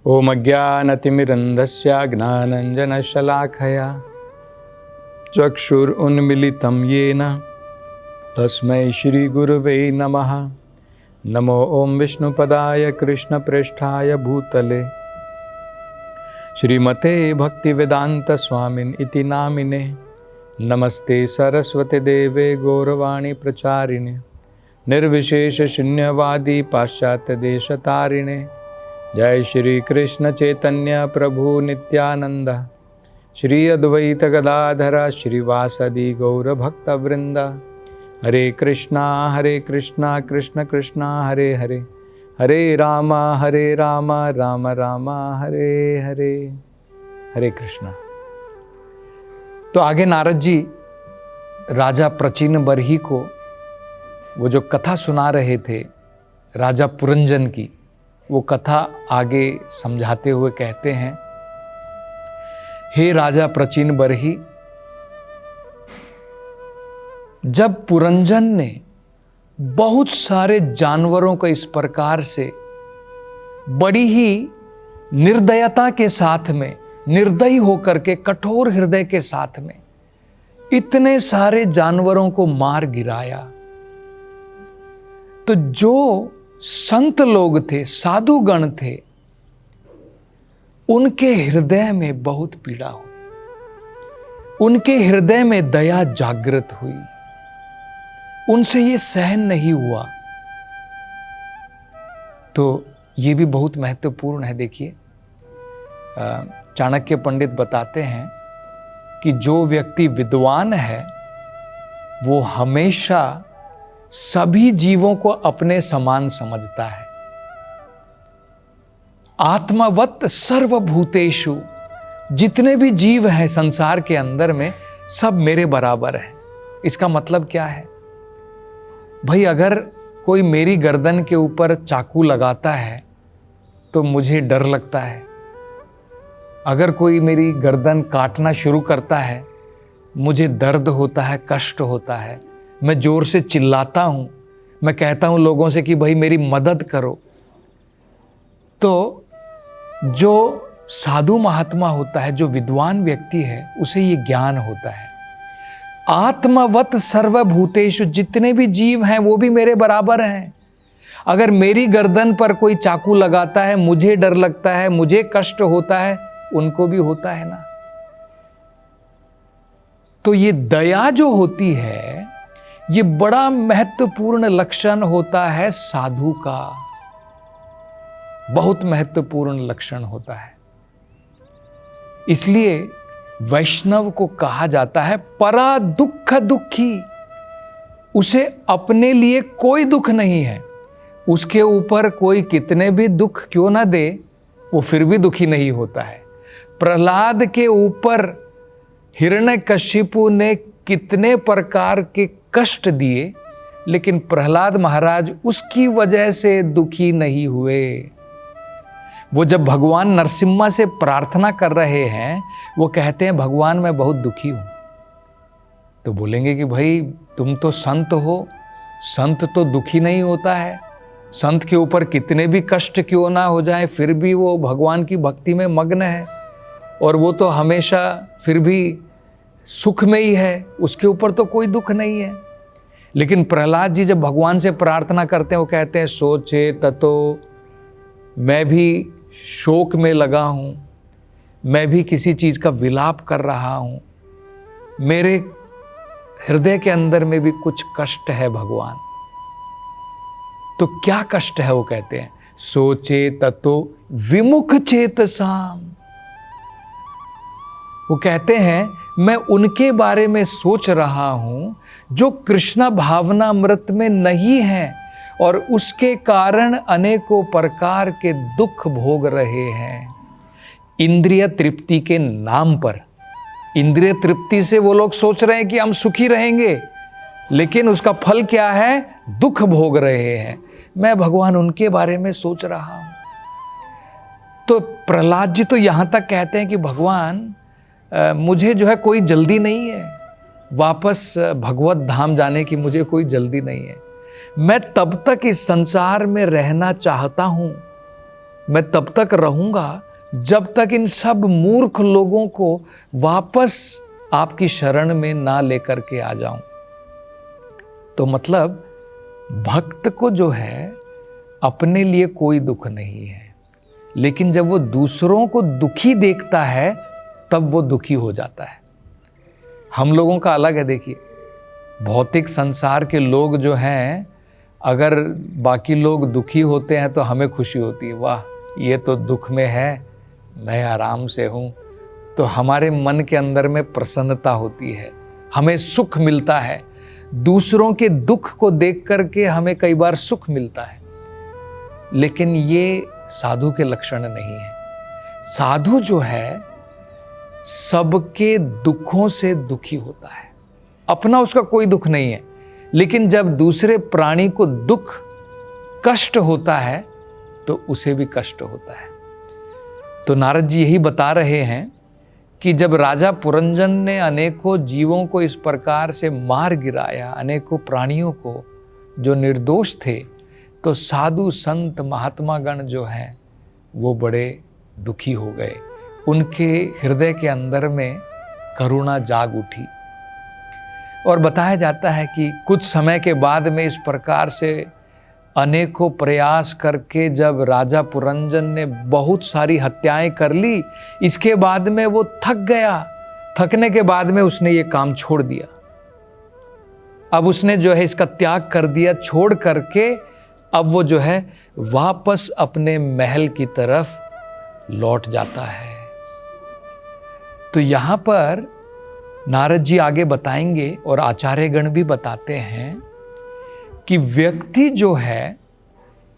ओम अज्ञानतिमिरन्धस्य ज्ञानाञ्जनशलाखया चक्षुरुन्मीलितं येन तस्मै श्रीगुरुवे नमः। नमो ओम विष्णुपदाय कृष्णप्रेष्ठाय भूतले श्रीमते भक्तिवेदान्तस्वामिन् इति नामिने। नमस्ते सरस्वती देवे गौरवाणी प्रचारिणे निर्विशेष शून्यवादी पाश्चात्य देशतारिणे। जय श्री कृष्ण चैतन्य प्रभु नित्यानंद श्री अद्वैत गदाधर श्रीवासदि गौर भक्त वृंद। हरे कृष्णा कृष्ण कृष्णा हरे हरे, हरे राम राम राम हरे हरे। हरे कृष्णा। तो आगे नारद जी राजा प्रचिन बरही को वो जो कथा सुना रहे थे राजा पुरंजन की, वो कथा आगे समझाते हुए कहते हैं, हे राजा प्रचिन बरही, जब पुरंजन ने बहुत सारे जानवरों को इस प्रकार से बड़ी ही निर्दयता के साथ में, निर्दयी होकर के, कठोर हृदय के साथ में इतने सारे जानवरों को मार गिराया, तो जो संत लोग थे, साधुगण थे, उनके हृदय में बहुत पीड़ा हुई, उनके हृदय में दया जागृत हुई, उनसे ये सहन नहीं हुआ। तो ये भी बहुत महत्वपूर्ण है। देखिए, चाणक्य पंडित बताते हैं कि जो व्यक्ति विद्वान है वो हमेशा सभी जीवों को अपने समान समझता है। आत्मवत् सर्वभूतेषु, जितने भी जीव हैं संसार के अंदर में, सब मेरे बराबर है। इसका मतलब क्या है भाई? अगर कोई मेरी गर्दन के ऊपर चाकू लगाता है तो मुझे डर लगता है। अगर कोई मेरी गर्दन काटना शुरू करता है मुझे दर्द होता है, कष्ट होता है, मैं जोर से चिल्लाता हूँ, मैं कहता हूँ लोगों से कि भाई मेरी मदद करो। तो जो साधु महात्मा होता है, जो विद्वान व्यक्ति है, उसे ये ज्ञान होता है। आत्मवत् सर्वभूतेषु, जितने भी जीव हैं वो भी मेरे बराबर हैं। अगर मेरी गर्दन पर कोई चाकू लगाता है, मुझे डर लगता है, मुझे कष्ट होता है, उनको भी होता है ना। तो ये दया जो होती है, ये बड़ा महत्वपूर्ण लक्षण होता है साधु का, बहुत महत्वपूर्ण लक्षण होता है। इसलिए वैष्णव को कहा जाता है परा दुख दुखी। उसे अपने लिए कोई दुख नहीं है, उसके ऊपर कोई कितने भी दुख क्यों ना दे, वो फिर भी दुखी नहीं होता है। प्रहलाद के ऊपर हिरण्यकशिपु ने कितने प्रकार के कष्ट दिए, लेकिन प्रहलाद महाराज उसकी वजह से दुखी नहीं हुए। वो जब भगवान नरसिम्हा से प्रार्थना कर रहे हैं, वो कहते हैं भगवान मैं बहुत दुखी हूं। तो बोलेंगे कि भाई तुम तो संत हो, संत तो दुखी नहीं होता है, संत के ऊपर कितने भी कष्ट क्यों ना हो जाए फिर भी वो भगवान की भक्ति में मग्न है, और वो तो हमेशा फिर भी सुख में ही है, उसके ऊपर तो कोई दुख नहीं है। लेकिन प्रहलाद जी जब भगवान से प्रार्थना करते हैं, वो कहते हैं सोचे ततो, मैं भी शोक में लगा हूँ, मैं भी किसी चीज़ का विलाप कर रहा हूँ, मेरे हृदय के अंदर में भी कुछ कष्ट है भगवान। तो क्या कष्ट है? वो कहते हैं सोचे ततो विमुख चेतसाम। वो कहते हैं मैं उनके बारे में सोच रहा हूँ जो कृष्ण भावनामृत में नहीं है और उसके कारण अनेकों प्रकार के दुख भोग रहे हैं इंद्रिय तृप्ति के नाम पर। इंद्रिय तृप्ति से वो लोग सोच रहे हैं कि हम सुखी रहेंगे, लेकिन उसका फल क्या है? दुख भोग रहे हैं। मैं भगवान उनके बारे में सोच रहा हूँ। तो प्रहलाद जी तो यहाँ तक कहते हैं कि भगवान मुझे जो है कोई जल्दी नहीं है, वापस भगवत धाम जाने की मुझे कोई जल्दी नहीं है। मैं तब तक इस संसार में रहना चाहता हूँ मैं तब तक रहूंगा जब तक इन सब मूर्ख लोगों को वापस आपकी शरण में ना लेकर के आ जाऊं। तो मतलब भक्त को जो है अपने लिए कोई दुख नहीं है, लेकिन जब वो दूसरों को दुखी देखता है तब वो दुखी हो जाता है। हम लोगों का अलग है। देखिए, भौतिक संसार के लोग जो हैं, अगर बाकी लोग दुखी होते हैं तो हमें खुशी होती है, वाह ये तो दुख में है, मैं आराम से हूँ। तो हमारे मन के अंदर में प्रसन्नता होती है, हमें सुख मिलता है। दूसरों के दुख को देख करके हमें कई बार सुख मिलता है, लेकिन ये साधु के लक्षण नहीं है। साधु जो है सबके दुखों से दुखी होता है, अपना उसका कोई दुख नहीं है, लेकिन जब दूसरे प्राणी को दुख कष्ट होता है तो उसे भी कष्ट होता है। तो नारद जी यही बता रहे हैं कि जब राजा पुरंजन ने अनेकों जीवों को इस प्रकार से मार गिराया, अनेकों प्राणियों को जो निर्दोष थे, तो साधु संत महात्मा गण जो हैं वो बड़े दुखी हो गए। उनके हृदय के अंदर में करुणा जाग उठी। और बताया जाता है कि कुछ समय के बाद में इस प्रकार से अनेकों प्रयास करके जब राजा पुरंजन ने बहुत सारी हत्याएं कर ली, इसके बाद में वो थक गया। थकने के बाद में उसने ये काम छोड़ दिया। अब उसने जो है इसका त्याग कर दिया, छोड़ करके अब वो जो है वापस अपने महल की तरफ लौट जाता है। तो यहाँ पर नारद जी आगे बताएंगे और आचार्यगण भी बताते हैं कि व्यक्ति जो है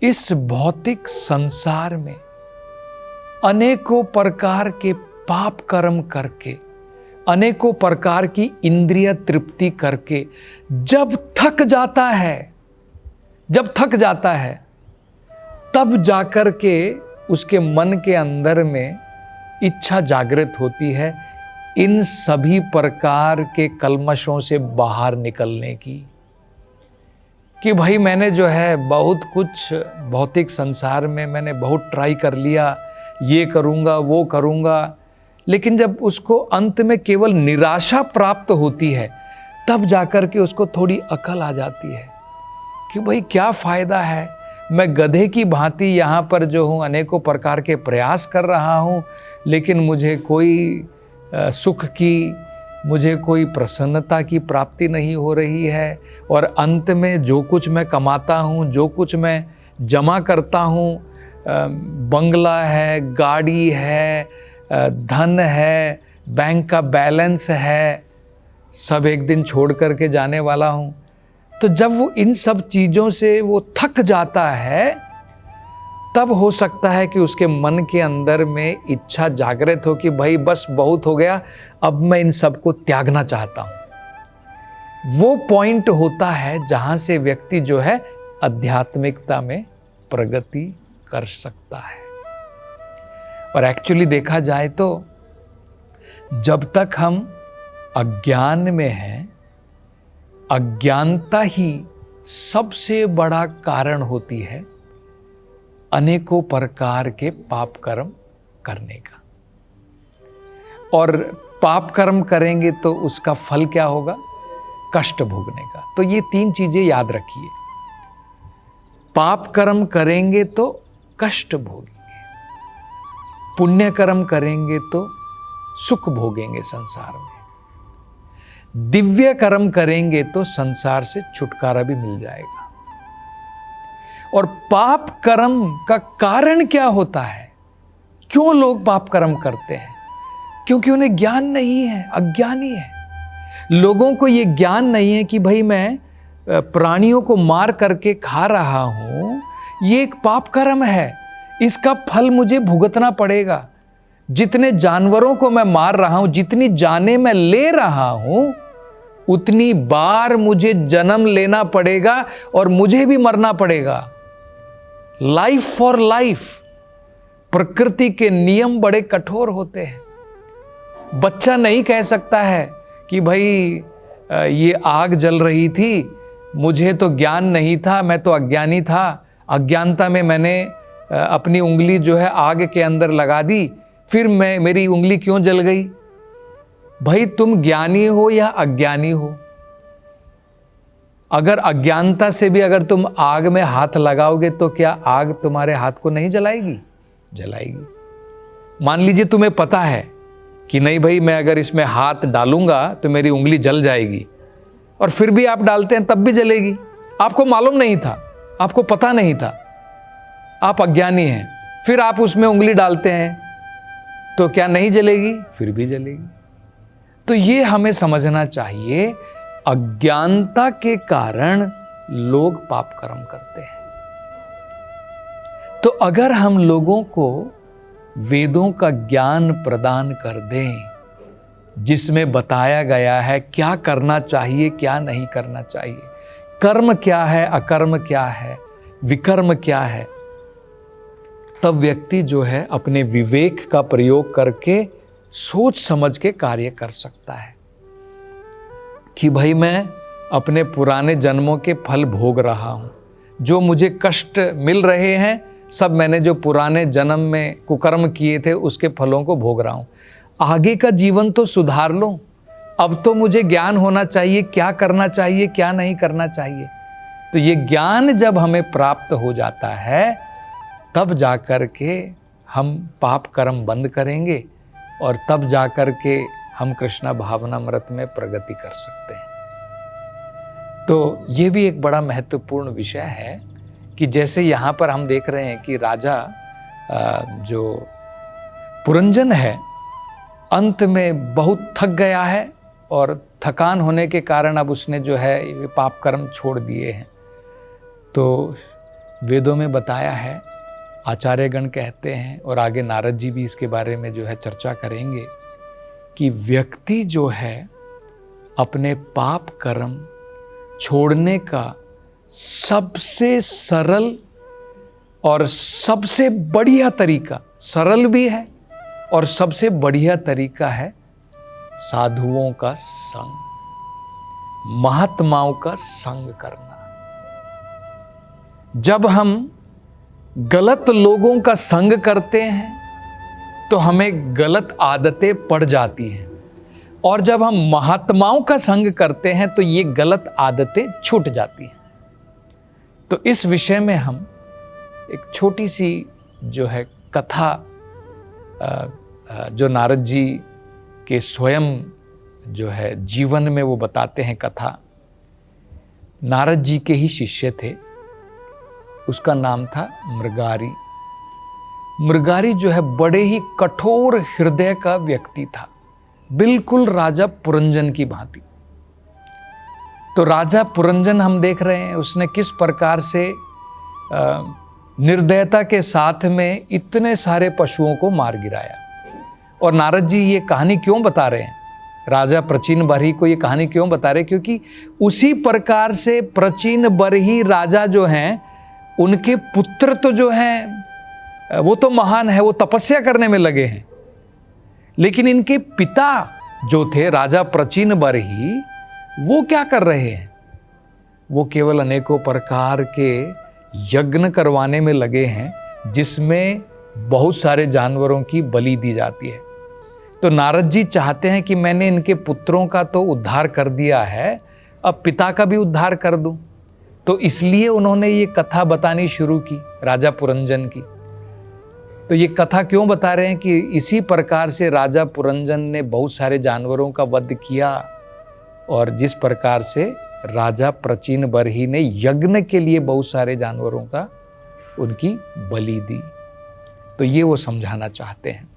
इस भौतिक संसार में अनेकों प्रकार के पाप कर्म करके, अनेकों प्रकार की इंद्रिय तृप्ति करके जब थक जाता है तब जाकर के उसके मन के अंदर में इच्छा जागृत होती है इन सभी प्रकार के कल्मशों से बाहर निकलने की, कि भाई मैंने जो है बहुत कुछ भौतिक संसार में मैंने बहुत ट्राई कर लिया, ये करूँगा वो करूँगा, लेकिन जब उसको अंत में केवल निराशा प्राप्त होती है तब जाकर के उसको थोड़ी अकल आ जाती है कि भाई क्या फ़ायदा है, मैं गधे की भांति यहाँ पर जो हूँ अनेकों प्रकार के प्रयास कर रहा हूँ, लेकिन मुझे कोई सुख की, मुझे कोई प्रसन्नता की प्राप्ति नहीं हो रही है। और अंत में जो कुछ मैं कमाता हूँ, जो कुछ मैं जमा करता हूँ, बंगला है, गाड़ी है, धन है, बैंक का बैलेंस है, सब एक दिन छोड़ करके जाने वाला हूँ। तो जब वो इन सब चीज़ों से वो थक जाता है तब हो सकता है कि उसके मन के अंदर में इच्छा जागृत हो कि भाई बस बहुत हो गया, अब मैं इन सब को त्यागना चाहता हूँ। वो पॉइंट होता है जहाँ से व्यक्ति जो है आध्यात्मिकता में प्रगति कर सकता है। और एक्चुअली देखा जाए तो जब तक हम अज्ञान में हैं, अज्ञानता ही सबसे बड़ा कारण होती है अनेकों प्रकार के पाप कर्म करने का। और पाप कर्म करेंगे तो उसका फल क्या होगा? कष्ट भोगने का। तो ये तीन चीजें याद रखिए, पाप कर्म करेंगे तो कष्ट भोगेंगे, पुण्य कर्म करेंगे तो सुख भोगेंगे संसार में, दिव्य कर्म करेंगे तो संसार से छुटकारा भी मिल जाएगा। और पाप कर्म का कारण क्या होता है? क्यों लोग पाप कर्म करते हैं? क्योंकि उन्हें ज्ञान नहीं है, अज्ञानी है। लोगों को ये ज्ञान नहीं है कि भाई मैं प्राणियों को मार करके खा रहा हूं, ये एक पाप कर्म है, इसका फल मुझे भुगतना पड़ेगा। जितने जानवरों को मैं मार रहा हूं, जितनी जानें मैं ले रहा हूं, उतनी बार मुझे जन्म लेना पड़ेगा और मुझे भी मरना पड़ेगा। Life for life. प्रकृति के नियम बड़े कठोर होते हैं। बच्चा नहीं कह सकता है कि भाई ये आग जल रही थी, मुझे तो ज्ञान नहीं था, मैं तो अज्ञानी था, अज्ञानता में मैंने अपनी उंगली जो है आग के अंदर लगा दी, फिर मेरी उंगली क्यों जल गई? भाई तुम ज्ञानी हो या अज्ञानी हो? अगर अज्ञानता से भी अगर तुम आग में हाथ लगाओगे तो क्या आग तुम्हारे हाथ को नहीं जलाएगी? जलाएगी। मान लीजिए तुम्हें पता है कि नहीं भाई मैं अगर इसमें हाथ डालूंगा तो मेरी उंगली जल जाएगी, और फिर भी आप डालते हैं तब भी जलेगी। आपको मालूम नहीं था, आपको पता नहीं था, आप अज्ञानी हैं, फिर आप उसमें उंगली डालते हैं तो क्या नहीं जलेगी? फिर भी जलेगी। तो ये हमें समझना चाहिए, अज्ञानता के कारण लोग पाप कर्म करते हैं। तो अगर हम लोगों को वेदों का ज्ञान प्रदान कर दें, जिसमें बताया गया है क्या करना चाहिए क्या नहीं करना चाहिए, कर्म क्या है अकर्म क्या है, विकर्म क्या है, तब व्यक्ति जो है अपने विवेक का प्रयोग करके सोच समझ के कार्य कर सकता है कि भाई मैं अपने पुराने जन्मों के फल भोग रहा हूँ, जो मुझे कष्ट मिल रहे हैं सब मैंने जो पुराने जन्म में कुकर्म किए थे उसके फलों को भोग रहा हूँ। आगे का जीवन तो सुधार लो, अब तो मुझे ज्ञान होना चाहिए क्या करना चाहिए क्या नहीं करना चाहिए। तो ये ज्ञान जब हमें प्राप्त हो जाता है तब जाकर के हम पाप कर्म बंद करेंगे और तब जाकर के हम कृष्णा भावनामृत में प्रगति कर सकते हैं। तो ये भी एक बड़ा महत्वपूर्ण विषय है कि जैसे यहाँ पर हम देख रहे हैं कि राजा जो पुरंजन है अंत में बहुत थक गया है और थकान होने के कारण अब उसने जो है ये पाप कर्म छोड़ दिए हैं। तो वेदों में बताया है, आचार्यगण कहते हैं और आगे नारद जी भी इसके बारे में जो है चर्चा करेंगे कि व्यक्ति जो है अपने पाप कर्म छोड़ने का सबसे सरल और सबसे बढ़िया तरीका, सरल भी है और सबसे बढ़िया तरीका है साधुओं का संग, महात्माओं का संग करना। जब हम गलत लोगों का संग करते हैं तो हमें गलत आदतें पड़ जाती हैं, और जब हम महात्माओं का संग करते हैं तो ये गलत आदतें छूट जाती हैं। तो इस विषय में हम एक छोटी सी जो है कथा जो नारद जी के स्वयं जो है जीवन में वो बताते हैं कथा। नारद जी के ही शिष्य थे, उसका नाम था मृगारी। मृगारी जो है बड़े ही कठोर हृदय का व्यक्ति था, बिल्कुल राजा पुरंजन की भांति। तो राजा पुरंजन हम देख रहे हैं उसने किस प्रकार से निर्दयता के साथ में इतने सारे पशुओं को मार गिराया। और नारद जी ये कहानी क्यों बता रहे हैं, राजा प्रचीन बरही को ये कहानी क्यों बता रहे हैं, क्योंकि उसी प्रकार से प्रचीन बरही राजा जो हैं उनके पुत्र तो जो हैं वो तो महान है, वो तपस्या करने में लगे हैं, लेकिन इनके पिता जो थे राजा प्रचीन बरही वो क्या कर रहे हैं, वो केवल अनेकों प्रकार के यज्ञ करवाने में लगे हैं जिसमें बहुत सारे जानवरों की बलि दी जाती है। तो नारद जी चाहते हैं कि मैंने इनके पुत्रों का तो उद्धार कर दिया है, अब पिता का भी उद्धार कर दूं। तो इसलिए उन्होंने ये कथा बतानी शुरू की राजा पुरंजन की। तो ये कथा क्यों बता रहे हैं कि इसी प्रकार से राजा पुरंजन ने बहुत सारे जानवरों का वध किया, और जिस प्रकार से राजा प्रचीन बरही ने यज्ञ के लिए बहुत सारे जानवरों का उनकी बलि दी। तो ये वो समझाना चाहते हैं।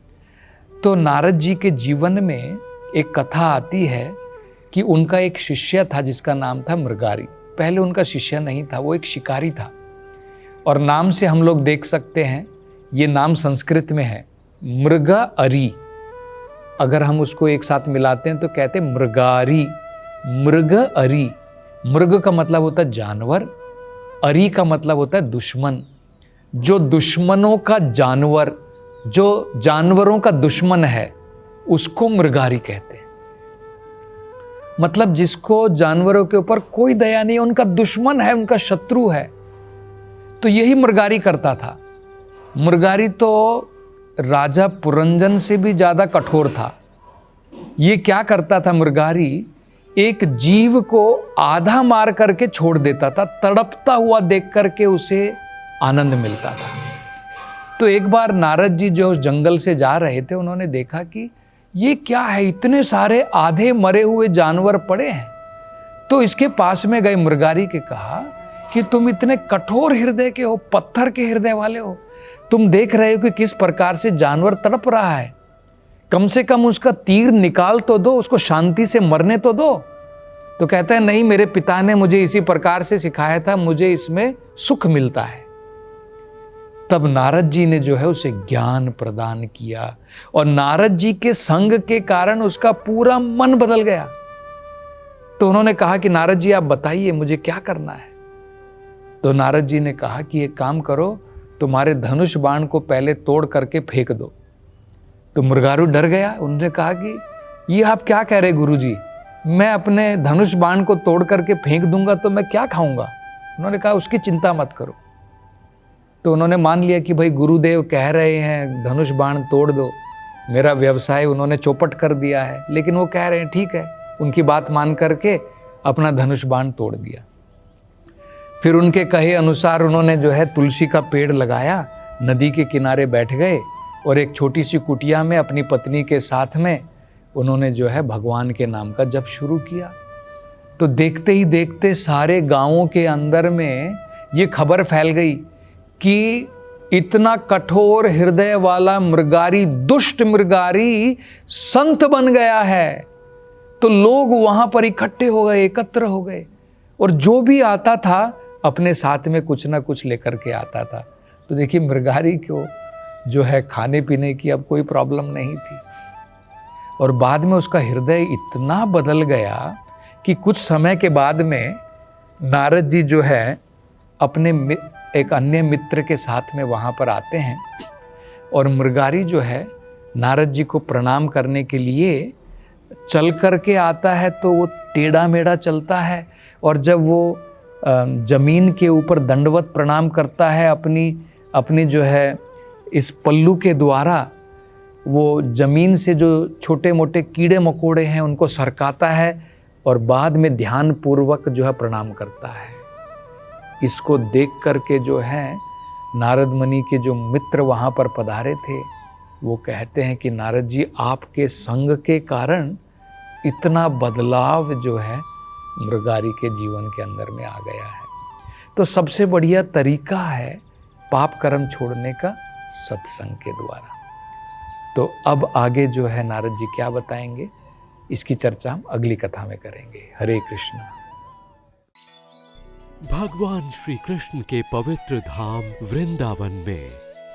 तो नारद जी के जीवन में एक कथा आती है कि उनका एक शिष्य था जिसका नाम था मृगारी। पहले उनका शिष्य नहीं था, वो एक शिकारी था, और नाम से हम लोग देख सकते हैं ये नाम संस्कृत में है मृगारी। अगर हम उसको एक साथ मिलाते हैं तो कहते हैं मृगारी, मृगारी। मृग का मतलब होता है जानवर, अरी का मतलब होता है दुश्मन। जो दुश्मनों का जानवर, जो जानवरों का दुश्मन है उसको मृगारी कहते हैं। मतलब जिसको जानवरों के ऊपर कोई दया नहीं है, उनका दुश्मन है, उनका शत्रु है। तो यही मृगारी करता था। मृगारी तो राजा पुरंजन से भी ज़्यादा कठोर था। ये क्या करता था मृगारी, एक जीव को आधा मार करके छोड़ देता था, तड़पता हुआ देख करके उसे आनंद मिलता था। तो एक बार नारद जी जो जंगल से जा रहे थे, उन्होंने देखा कि ये क्या है, इतने सारे आधे मरे हुए जानवर पड़े हैं। तो इसके पास में गए मृगारी के कहा कि तुम इतने कठोर हृदय के हो, पत्थर के हृदय वाले हो, तुम देख रहे हो कि किस प्रकार से जानवर तड़प रहा है, कम से कम उसका तीर निकाल तो दो, उसको शांति से मरने तो दो। तो कहता है नहीं, मेरे पिता ने मुझे इसी प्रकार से सिखाया था, मुझे इसमें सुख मिलता है। तब नारद जी ने जो है उसे ज्ञान प्रदान किया और नारद जी के संग के कारण उसका पूरा मन बदल गया। तो उन्होंने कहा कि नारद जी आप बताइए मुझे क्या करना है। तो नारद जी ने कहा कि एक काम करो, तुम्हारे धनुष बाण को पहले तोड़ करके फेंक दो। तो मृगारू डर गया। उन्होंने कहा कि ये आप क्या कह रहे गुरुजी, मैं अपने धनुष बाण को तोड़ करके फेंक दूंगा तो मैं क्या खाऊंगा। उन्होंने कहा उसकी चिंता मत करो। तो उन्होंने मान लिया कि भाई गुरुदेव कह रहे हैं धनुष बाण तोड़ दो, मेरा व्यवसाय उन्होंने चौपट कर दिया है, लेकिन वो कह रहे हैं ठीक है। उनकी बात मान करके अपना धनुष बाण तोड़ दिया। फिर उनके कहे अनुसार उन्होंने जो है तुलसी का पेड़ लगाया, नदी के किनारे बैठ गए और एक छोटी सी कुटिया में अपनी पत्नी के साथ में उन्होंने जो है भगवान के नाम का जप शुरू किया। तो देखते ही देखते सारे गांवों के अंदर में ये खबर फैल गई कि इतना कठोर हृदय वाला मृगारी, दुष्ट मृगारी संत बन गया है। तो लोग वहां पर इकट्ठे हो गए, एकत्र हो गए, और जो भी आता था अपने साथ में कुछ ना कुछ लेकर के आता था। तो देखिए मृगारी को जो है खाने पीने की अब कोई प्रॉब्लम नहीं थी। और बाद में उसका हृदय इतना बदल गया कि कुछ समय के बाद में नारद जी जो है अपने एक अन्य मित्र के साथ में वहाँ पर आते हैं और मृगारी जो है नारद जी को प्रणाम करने के लिए चल करके आता है। तो वो टेढ़ा मेढ़ा चलता है और जब वो जमीन के ऊपर दंडवत प्रणाम करता है अपनी जो है इस पल्लू के द्वारा, वो जमीन से जो छोटे मोटे कीड़े मकोड़े हैं उनको सरकाता है और बाद में ध्यान पूर्वक जो है प्रणाम करता है। इसको देख करके जो है नारद मुनि के जो मित्र वहाँ पर पधारे थे वो कहते हैं कि नारद जी आपके संग के कारण इतना बदलाव जो है मृगारी के जीवन के अंदर में आ गया है। तो सबसे बढ़िया तरीका है पाप कर्म छोड़ने का सत्संग के द्वारा। तो अब आगे जो है नारद जी क्या बताएंगे, इसकी चर्चा हम अगली कथा में करेंगे। हरे कृष्णा। भगवान श्री कृष्ण के पवित्र धाम वृंदावन में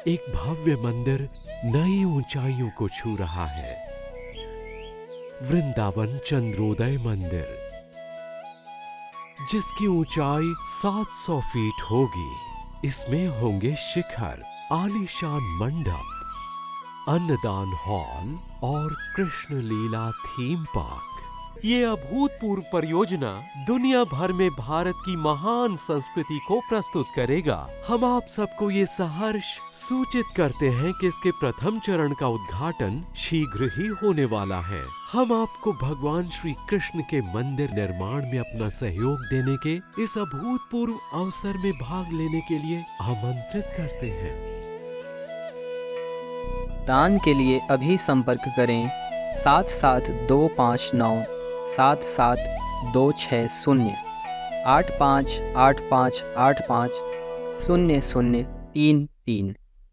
एक भव्य मंदिर नई ऊंचाइयों को छू रहा है। वृंदावन चंद्रोदय मंदिर, जिसकी ऊंचाई 700 फीट होगी। इसमें होंगे शिखर, आलीशान मंडप, अन्नदान हॉल और कृष्ण लीला थीम पार्क। ये अभूतपूर्व परियोजना दुनिया भर में भारत की महान संस्कृति को प्रस्तुत करेगा। हम आप सबको ये सहर्ष सूचित करते हैं कि इसके प्रथम चरण का उद्घाटन शीघ्र ही होने वाला है। हम आपको भगवान श्री कृष्ण के मंदिर निर्माण में अपना सहयोग देने के इस अभूतपूर्व अवसर में भाग लेने के लिए आमंत्रित करते हैं। दान के लिए अभी संपर्क करें 7725977260 8585850033।